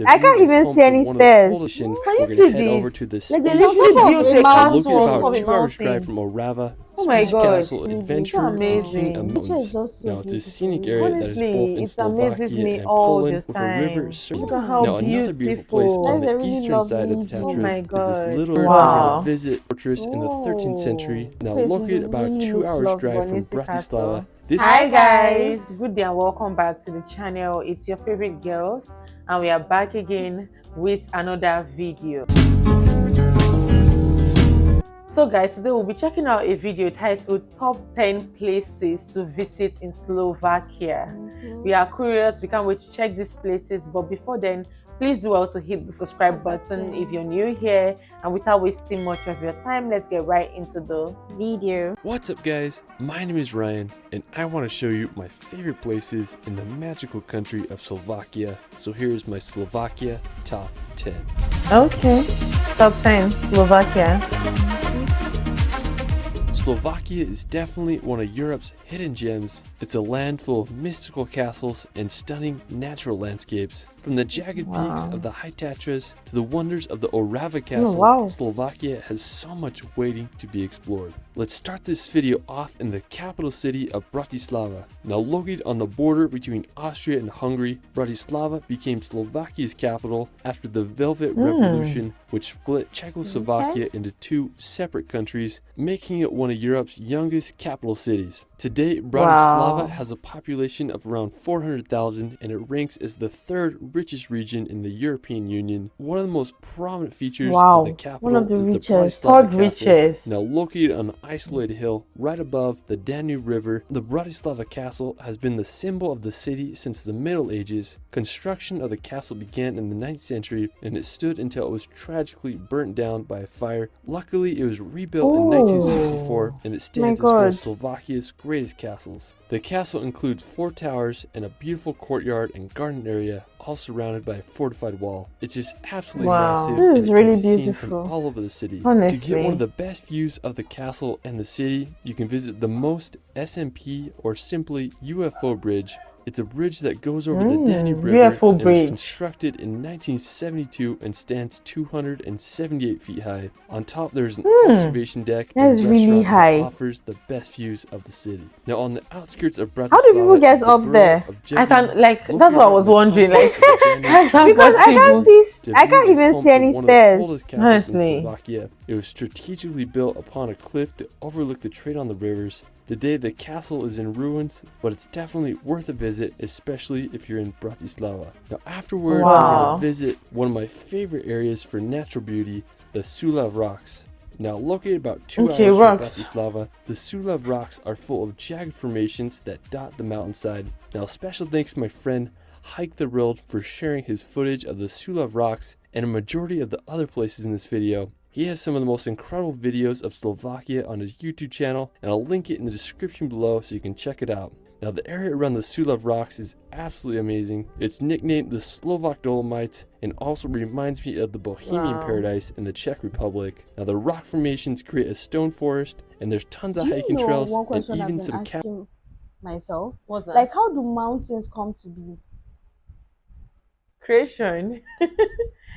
I can't even see any stairs. Can We're you gonna see head over this? to this Like, space. they literally built a Now, look at castle about from a 2 hours drive mountain. from Orava. Oh my Space God. Castle It's Adventure so amazing. King of Nature is Mountains. just so Now, it's a beautiful. scenic area that is both Honestly, in it amazes Slovakia me and all Poland the with a river time. circle. Look at how Now, another beautiful place beautiful. on That's the a really eastern side of lovely the view. Oh Tatras my is God. this little Wow. visit fortress in the 13th century. This Now, place located about really 2 looks hours lovely. drive from Bonita Castle. Bratislava. This Hi guys, good day and welcome back to the channel. It's your favorite girls and we are back again with another video. So guys, today we'll be checking out a video titled Top 10 Places to Visit in Slovakia. We are curious, we can't wait to check these places, but before then, please do also hit the subscribe button if you're new here. And without wasting much of your time, let's get right into the video. What's up guys, my name is Ryan and I want to show you my favorite places in the magical country of Slovakia. So here's my Slovakia top 10. Okay, top 10 Slovakia. Slovakia is definitely one of Europe's hidden gems. It's a land full of mystical castles and stunning natural landscapes. From the jagged peaks of the High Tatras to the wonders of the Orava Castle, Slovakia has so much waiting to be explored. Let's start this video off in the capital city of Bratislava. Now located on the border between Austria and Hungary, Bratislava became Slovakia's capital after the Velvet Revolution, which split Czechoslovakia into two separate countries, making it one of Europe's youngest capital cities. Today, Bratislava has a population of around 400,000 and it ranks as the third richest region in the European Union. One of the most prominent features of the capital is the Bratislava Castle. Now located on an isolated hill right above the Danube River, the Bratislava Castle has been the symbol of the city since the Middle Ages. Construction of the castle began in the 9th century and it stood until it was tragically burnt down by a fire. Luckily, it was rebuilt in 1964 and it stands as one of Slovakia's greatest castles. The castle includes 4 towers and a beautiful courtyard and garden area, all surrounded by a fortified wall. It's just absolutely massive. This is really beautiful. Seen beautiful from all over the city. Honestly. To get one of the best views of the castle and the city, you can visit the Most SMP or simply UFO Bridge. It's a bridge that goes over the Danube River and was constructed in 1972 and stands 278 feet high. On top there's an observation deck and restaurant that offers the best views of the city. Now on the outskirts of Bratislava, how do people get up there? I can that's what I was wondering. Like Because I can't even see any stairs. Honestly. It was strategically built upon a cliff to overlook the trade on the rivers. Today the castle is in ruins, but it's definitely worth a visit, especially if you're in Bratislava. Now afterward, we're going to visit one of my favorite areas for natural beauty, the Sulav Rocks. Now located about 2 hours from Bratislava, the Sulav Rocks are full of jagged formations that dot the mountainside. Now special thanks to my friend Hike the World for sharing his footage of the Sulav Rocks and a majority of the other places in this video. He has some of the most incredible videos of Slovakia on his YouTube channel, and I'll link it in the description below so you can check it out. Now the area around the Sulav Rocks is absolutely amazing. It's nicknamed the Slovak Dolomites and also reminds me of the Bohemian Paradise in the Czech Republic. Now the rock formations create a stone forest and there's tons of hiking trails and even some myself. What's that? Like, how do mountains come to be? Creation.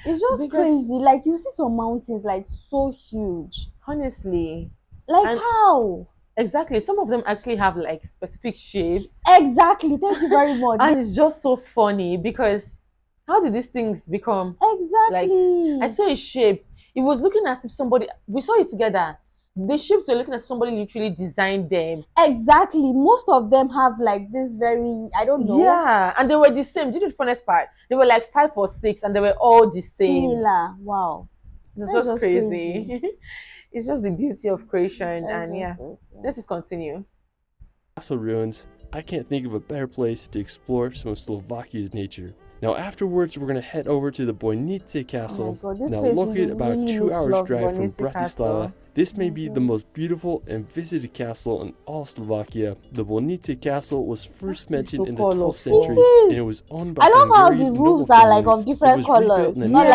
It's just crazy. Like, you see some mountains like so huge. Honestly. Like, how? Exactly. Some of them actually have like specific shapes. Exactly. Thank you very much. And it's just so funny because how did these things become? Exactly. Like, I saw a shape. It was looking as if we saw it together. The shapes were looking as if somebody literally designed them. Exactly. Most of them have like this very, I don't know. Yeah, and they were the same. Do you know the funniest part? They were like 5 or 6 and they were all the same. Similar. Wow. It's just crazy. It's just the beauty of creation. And yeah, let's just continue. Castle ruins. I can't think of a better place to explore some of Slovakia's nature. Now afterwards, we're going to head over to the Bojnice Castle. Now located about 2 hours drive from Bratislava. This may be the most beautiful and visited castle in all Slovakia. The Bojnice Castle was first mentioned in the 12th century and it was owned by Hungarian noble families. I love how the roofs are like of different colors, not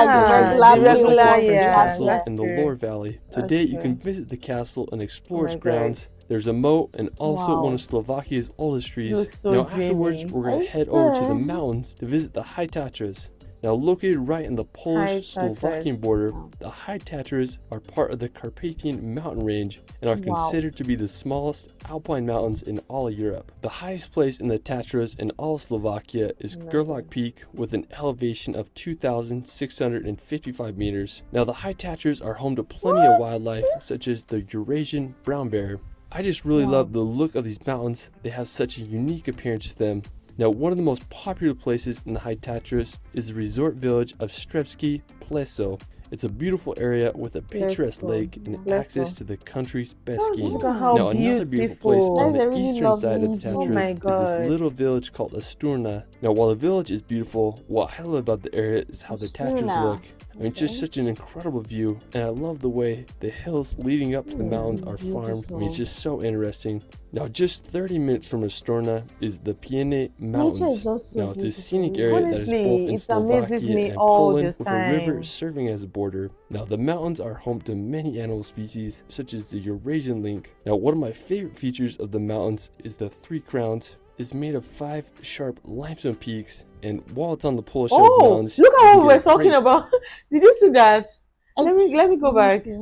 like the regular castle in the Loire Valley. Today you can visit the castle and explore its grounds. There's a moat and also one of Slovakia's oldest trees. Now afterwards, we're going to head over to the mountains to visit the High Tatras. Now, located right in the Polish-Slovakian Tatras. border, the High Tatras are part of the Carpathian mountain range and are considered to be the smallest alpine mountains in all of Europe. The highest place in the Tatras in all of Slovakia is Gerlach Peak with an elevation of 2,655 meters. Now, the High Tatras are home to plenty of wildlife such as the Eurasian brown bear. I just really love the look of these mountains. They have such a unique appearance to them. Now, one of the most popular places in the High Tatras is the resort village of Strebsky Pleso. It's a beautiful area with a picturesque lake and access to the country's best skiing. Look at how Now, another beautiful place on That's a the really eastern side of the lovely Tatras view. Oh my is this God. little village called Asturna. Now, while the village is beautiful, what I love about the area is how the Tatras Asturna. look. I mean, it's just such an incredible view, and I love the way the hills leading up to the mountains is are farmed. I mean, it's beautiful. just so interesting. Now, just 30 minutes from Asturna is the Piene Nature is Mountains. just so Now, it's a beautiful. scenic area that is Honestly, both in it amazes Slovakia me and all Poland, the with a river time. serving as a border. Now, the mountains are home to many animal species, such as the Eurasian lynx. Now, one of my favorite features of the mountains is the Three Crowns. It's made of 5 sharp limestone peaks, and while it's on the Polish side of the Oh, mountains, look you at what can we were get a talking great about. Did you see that? And- Let me go back. See?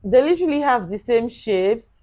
They literally have the same shapes.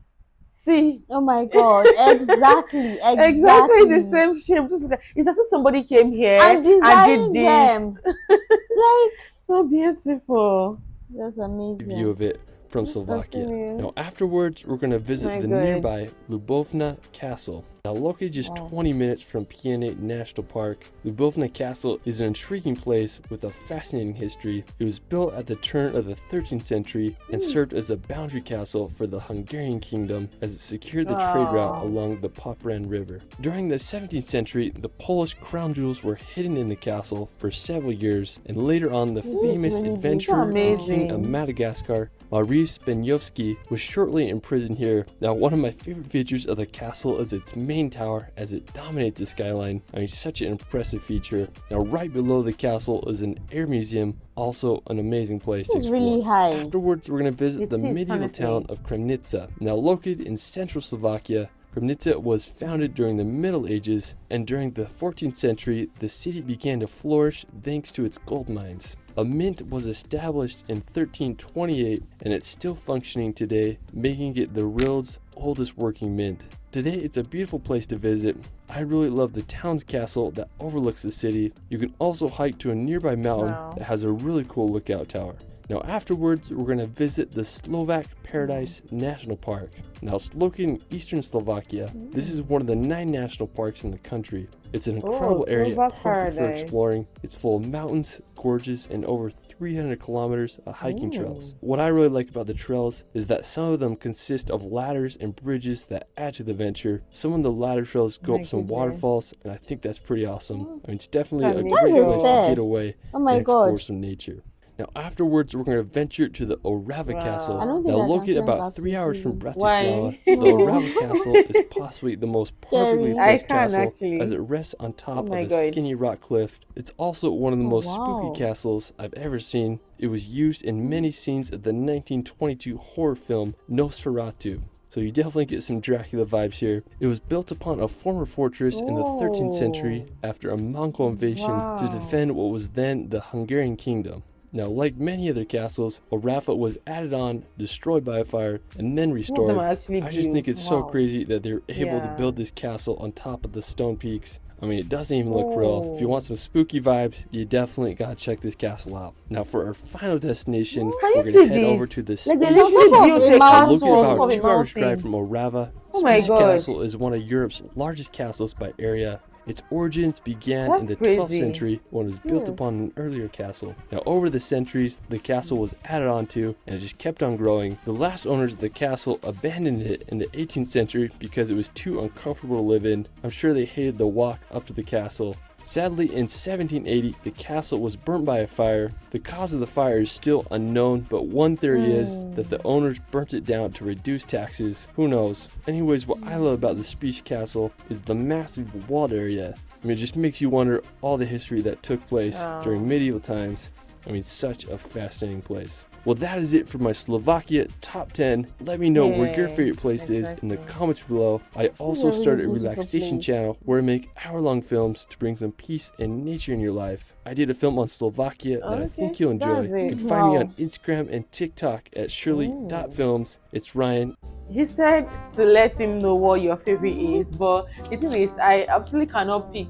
See, Oh my God! Exactly, exactly the same shape. Just look at, it's as if somebody came here And and designed did this. them. Like So beautiful. that's view amazing. of it from Slovakia. fascinating. Now, afterwards, we're going to visit My the God. nearby Lubovna Castle. Now, located just 20 minutes from Piene National Park, Lubovna Castle is an intriguing place with a fascinating history. It was built at the turn of the 13th century and served as a boundary castle for the Hungarian kingdom as it secured the trade route along the Popran River. During the 17th century, the Polish crown jewels were hidden in the castle for several years, and later on, the is famous really adventurer and king of amazing. Madagascar, Maurice Benyovsky, was shortly imprisoned here. Now, one of my favorite features of the castle is its main tower as it dominates the skyline. I mean, such an impressive feature. Now, right below the castle is an air museum, also an amazing place to It's explore. really high. Afterwards, we're going to visit It the is, medieval honestly. town of Kremnica. Now, located in central Slovakia, Kremnica was founded during the Middle Ages, and during the 14th century, the city began to flourish thanks to its gold mines. A mint was established in 1328, and it's still functioning today, making it the world's oldest working mint. Today, it's a beautiful place to visit. I really love the town's castle that overlooks the city. You can also hike to a nearby mountain Wow. that has a really cool lookout tower. Now, afterwards, we're going to visit the Slovak Paradise National Park. Now, it's located in eastern Slovakia. This is one of the 9 national parks in the country. It's an incredible area, Slovak perfect for Paradise. exploring. It's full of mountains, gorges, and over 300 kilometers of hiking trails. What I really like about the trails is that some of them consist of ladders and bridges that add to the venture. Some of the ladder trails go My up some goodness. waterfalls, and I think that's pretty awesome. I mean, it's definitely a That great is place to fair. get away Oh my and explore God! some nature. Now, afterwards, we're going to venture to the Orava Wow. Castle. I don't think Now, I can located fly about back 3 to hours from Sweden. Bratislava, Why? the Orava Castle is possibly the most perfectly Scary. I placed can castle actually. as it rests on top my of a God. skinny rock cliff. It's also one of the most wow. spooky castles I've ever seen. It was used in many scenes of the 1922 horror film Nosferatu. So you definitely get some Dracula vibes here. It was built upon a former fortress in the 13th century after a Mongol invasion to Wow. defend what was then the Hungarian kingdom. Now, like many other castles, Orava was added on, destroyed by a fire, and then Some of them restored. are actually I just think built. it's so Wow. crazy that they're able to Yeah. build this castle on top of the stone peaks. I mean, it doesn't even look real. If you Oh. want some spooky vibes, you definitely gotta check this castle out. Now, for our final destination, Can you we're see gonna head this? over to the Like they Spanish literally It's built a a mountain. located castle on about top of 2 a hours drive mountain. from Orava. Oh my Spanish God. Castle is one of Europe's largest castles by area. Its origins began in the That's 12th crazy. century when it was built Yes. upon an earlier castle. Now, over the centuries, the castle was added onto and it just kept on growing. The last owners of the castle abandoned it in the 18th century because it was too uncomfortable to live in. I'm sure they hated the walk up to the castle. Sadly, in 1780, the castle was burnt by a fire. The cause of the fire is still unknown, but one theory is that the owners burnt it down to reduce taxes. Who knows? Anyways, what I love about the Spanish Castle is the massive walled area. I mean, it just makes you wonder all the history that took place during medieval times. I mean, such a fascinating place. Well, that is it for my Slovakia top 10. Let me know where your Yeah, favorite place is in the exactly. comments below. I also really started a beautiful relaxation place. channel where I make hour-long films to bring some peace and nature in your life. I did a film on Slovakia that I think Okay, you'll enjoy. that's You it. can find me on Wow. Instagram and TikTok at shirley.films. It's Ryan. He said to let him know what your favorite is, but the thing is, I absolutely cannot pick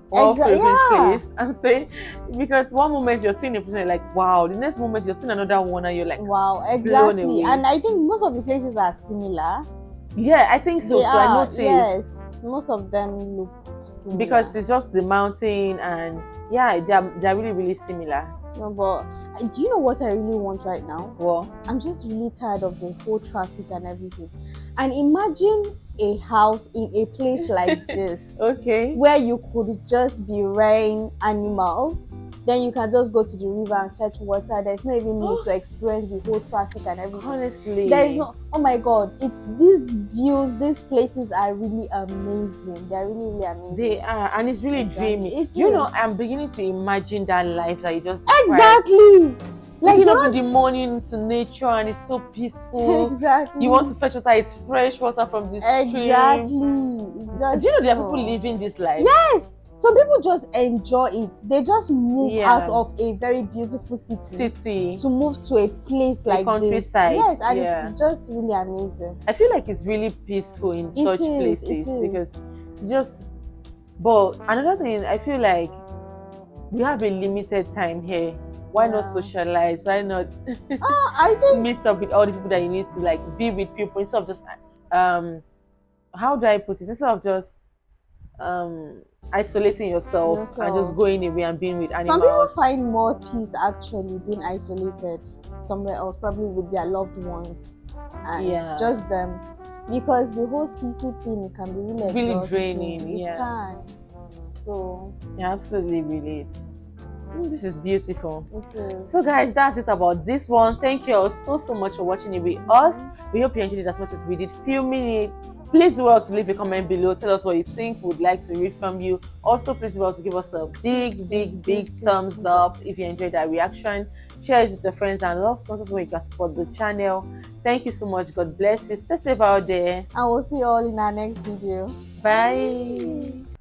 one Exactly. favorite Yeah. place and say, because one moment you're seeing a person you're like wow, the next moment you're seeing another one and you're like Wow. blown Exactly. away. And I think most of the places are similar. Yeah, I think so. They So I are. noticed Yes. Most of them look similar. because it's just the mountain and yeah, they're really really similar. No, but do you know what I really want right now? Well, I'm just really tired of the whole traffic and everything. And imagine a house in a place like this okay. where you could just be rearing animals. Then you can just go to the river and fetch water. There's no even need to experience the whole traffic and everything. Honestly, There is no, oh my god, it's these views, these places are really amazing. They're really, really amazing. they are, and it's really Exactly. dreamy. It You know, is. I'm beginning to imagine that life that you just described. Exactly. Like Waking you're up in not the morning to nature and it's so peaceful. exactly. You want to fetch water, it's fresh water from the stream. Exactly. It's just, Do you know there are people living this life? Yes. Some people just enjoy it. They just move Yeah. out of a very beautiful city to move to a place like countryside. this. Yes, and Yeah. it's just really amazing. I feel like it's really peaceful in such places It is. because just. But another thing, I feel like we have a limited time here. Why not Yeah. socialize? Why not I think meet up with all the people that you need to like be with people instead of just how do I put it? Instead of just isolating yourself and just going away and being with animals. some people find more peace actually being isolated somewhere else, probably with their loved ones and Yeah. just them, because the whole city thing can be really exhausting. Draining. It Yeah. can. So I absolutely relate. This is beautiful. it is. So guys, that's it about this one. Thank you all so much for watching it with us. We hope you enjoyed it as much as we did filming it. Please do well to leave a comment below. Tell us what you think. We'd like to read from you. Also, please do well to give us a big thumbs up if you enjoyed that reaction. Share it with your friends and loved ones so you can support the channel. Thank you so much. God bless you. Stay safe out there. And we'll see you all in our next video. Bye.